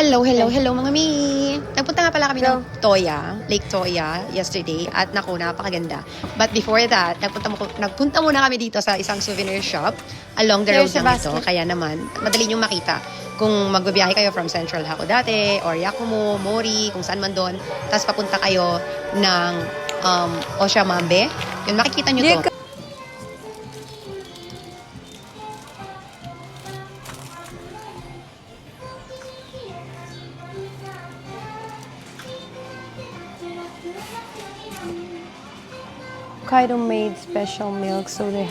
Hello mga mi! Nagpunta nga pala kami ng Lake Toya yesterday at naku, napakaganda. But before that, nagpunta muna kami dito sa isang souvenir shop along the road lang ito. Kaya naman, madali niyong makita kung magbabiyahe kayo from Central Hakodate or Yakumo, Mori, kung saan man doon. Tapos papunta kayo ng Oshamambe. Yun, makikita niyo to. Hokkaido made special milk, so they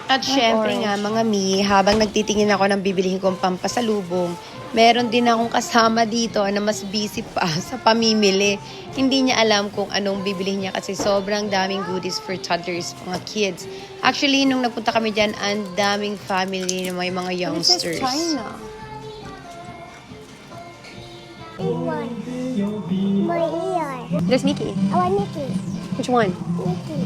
At syempre nga mga mi, habang nagtitingin ako ng bibilihin kong pampasalubong, meron din akong kasama dito na mas busy pa sa pamimili. Hindi niya alam kung anong bibilihin niya kasi sobrang daming goodies for toddlers, mga kids. Actually, nung nagpunta kami dyan, ang daming family na may mga youngsters. This is China. One. My ear. There's Mickey. I want Mickey. Which one? Mickey.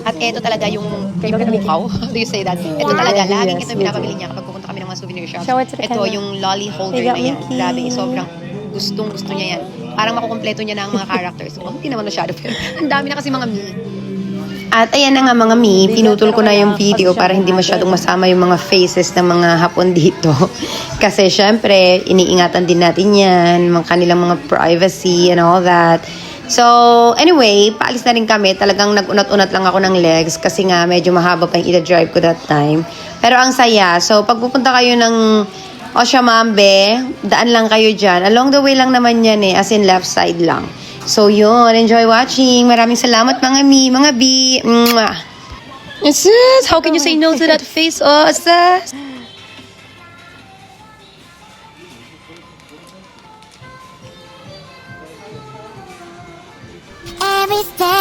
At ito talaga yung bukaw. How do you say that? Ito talaga, laging ito yung pinapabili niya kapag pupunta kami ng mga souvenir shops. Show it to the Ito camera. yung lolly holder They na got yan. Mickey. Grabe, sobrang gusto niya yan. Parang makukumpleto niya na ang mga characters. Oh, hindi naman masyado, pero ang dami na kasi mga mi. At ayan na nga mga mi, pinutol ko na yung video para hindi masyadong masama yung mga faces ng mga Hapon dito. Kasi syempre, iniingatan din natin yan, mga kanilang mga privacy and all that. So, anyway, paalis na rin kami. Talagang nag-unat-unat lang ako ng legs kasi nga medyo mahaba pa yung ida-drive ko that time. Pero ang saya. So, pag pupunta kayo ng Oshamambe, daan lang kayo dyan. Along the way lang naman yan as in left side lang. So, yun. Enjoy watching. Maraming salamat mga mi, mga bi. Mwah. Sis, how can you say no to that face? Oh, sis. Every step